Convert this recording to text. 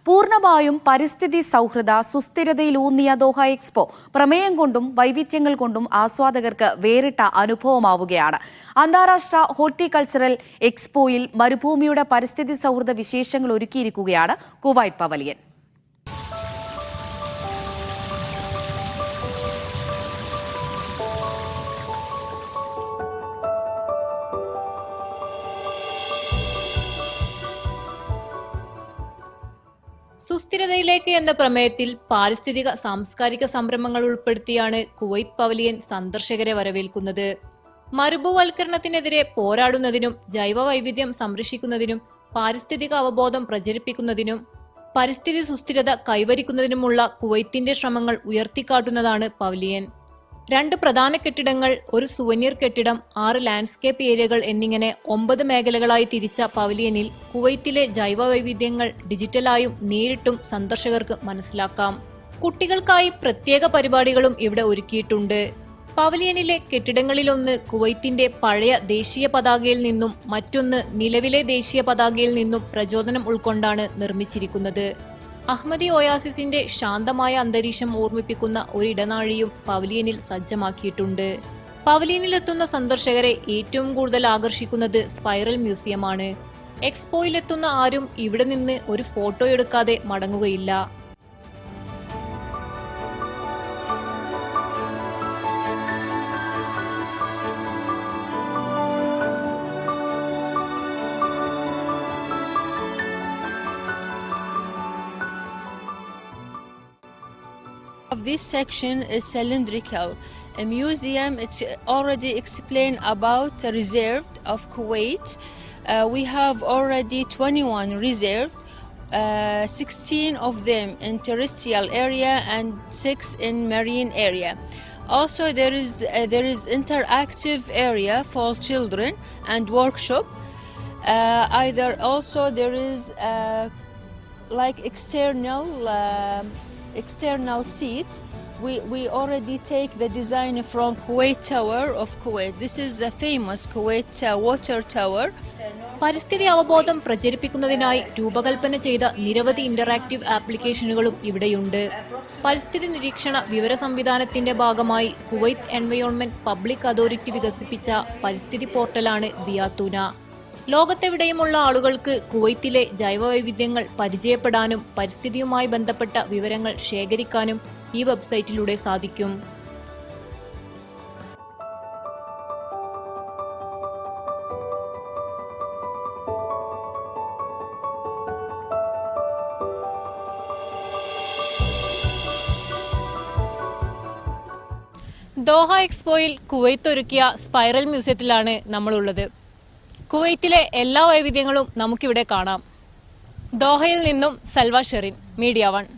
പൂർണ്ണമായും പരിസ്ഥിതി സൗഹൃദ സുസ്ഥിരതയിലൂന്നിയ ദോഹ എക്സ്പോ പ്രമേയം കൊണ്ടും വൈവിധ്യങ്ങൾ കൊണ്ടും ആസ്വാദകർക്ക് വേറിട്ട അനുഭവമാവുകയാണ്. അന്താരാഷ്ട്ര ഹോർട്ടിക്കൾച്ചറൽ എക്സ്പോയിൽ മരുഭൂമിയുടെ പരിസ്ഥിതി സൗഹൃദ വിശേഷങ്ങൾ ഒരുക്കിയിരിക്കുകയാണ് കുവൈറ്റ് പവലിയൻ. സുസ്ഥിരതയിലേക്ക് എന്ന പ്രമേയത്തിൽ പാരിസ്ഥിതിക സാംസ്കാരിക സംരംഭങ്ങൾ ഉൾപ്പെടുത്തിയാണ് കുവൈറ്റ് പവലിയൻ സന്ദർശകരെ വരവേൽക്കുന്നത്. മരുഭൂവൽക്കരണത്തിനെതിരെ പോരാടുന്നതിനും ജൈവ വൈവിധ്യം സംരക്ഷിക്കുന്നതിനും പാരിസ്ഥിതിക അവബോധം പ്രചരിപ്പിക്കുന്നതിനും പരിസ്ഥിതി സുസ്ഥിരത കൈവരിക്കുന്നതിനുമുള്ള കുവൈത്തിന്റെ ശ്രമങ്ങൾ ഉയർത്തിക്കാട്ടുന്നതാണ് പവലിയൻ. 2 പ്രധാന കെട്ടിടങ്ങൾ, ഒരു സുവനീർ കെട്ടിടം, 6 ലാൻഡ്സ്കേപ്പ് ഏരിയകൾ എന്നിങ്ങനെ 9 മേഖലകളായി തിരിച്ച പവലിയനിൽ കുവൈത്തിലെ ജൈവ വൈവിധ്യങ്ങൾ ഡിജിറ്റലായും നേരിട്ടും സന്ദർശകർക്ക് മനസ്സിലാക്കാം. കുട്ടികൾക്കായി പ്രത്യേക പരിപാടികളും ഇവിടെ ഒരുക്കിയിട്ടുണ്ട്. പവലിയനിലെ കെട്ടിടങ്ങളിലൊന്ന് കുവൈത്തിന്റെ പഴയ ദേശീയ പതാകയിൽ നിന്നും മറ്റൊന്ന് നിലവിലെ ദേശീയ പതാകയിൽ നിന്നും പ്രചോദനം ഉൾക്കൊണ്ടാണ് നിർമ്മിച്ചിരിക്കുന്നത്. അഹമ്മദി ഒയാസിസിന്റെ ശാന്തമായ അന്തരീക്ഷം ഓർമ്മിപ്പിക്കുന്ന ഒരു ഇടനാഴിയും പവലിയനിൽ സജ്ജമാക്കിയിട്ടുണ്ട്. പവലിയനിലെത്തുന്ന സന്ദർശകരെ ഏറ്റവും കൂടുതൽ ആകർഷിക്കുന്നത് സ്പൈറൽ മ്യൂസിയമാണ്. എക്സ്പോയിലെത്തുന്ന ആരും ഇവിടെ നിന്ന് ഒരു ഫോട്ടോ എടുക്കാതെ മടങ്ങുകയില്ല. This section is cylindrical. A museum, it's already explained about the reserve of Kuwait. We have already 21 reserved, 16 of them in terrestrial area and 6 in marine area. Also there is interactive area for children and workshop. Either also there is like external seats. We already take the design from Kuwait Tower of Kuwait. This is a famous Kuwait water tower. പരിസ്ഥിതി അവബോധം പ്രചരിപ്പിക്കുന്നതിനായി രൂപകൽപ്പന ചെയ്ത നിരവധി interactive ആപ്ലിക്കേഷനുകളും ഇവിടെയുണ്ട്. പരിസ്ഥിതി നിരീക്ഷണ വിവര സംവിധാനത്തിന്റെ ഭാഗമായി കുവൈറ്റ് എൻവയോൺമെന്റ് പബ്ലിക് അതോറിറ്റി വികസിപ്പിച്ച പരിസ്ഥിതി പോർട്ടലാണ് ബിയാത്തൂന. ലോകത്തെവിടെയുമുള്ള ആളുകൾക്ക് കുവൈത്തിലെ ജൈവവൈവിധ്യങ്ങൾ പരിചയപ്പെടാനും പരിസ്ഥിതിയുമായി ബന്ധപ്പെട്ട വിവരങ്ങൾ ശേഖരിക്കാനും ഈ വെബ്സൈറ്റിലൂടെ സാധിക്കും. ദോഹ എക്സ്പോയിൽ കുവൈത്ത് ഒരുക്കിയ സ്പൈറൽ മ്യൂസിയത്തിലാണ് നമ്മളുള്ളത്. കുവൈത്തിലെ എല്ലാ വൈവിധ്യങ്ങളും നമുക്കിവിടെ കാണാം. ദോഹയിൽ നിന്നും സൽവ ഷെറിൻ, മീഡിയ 1.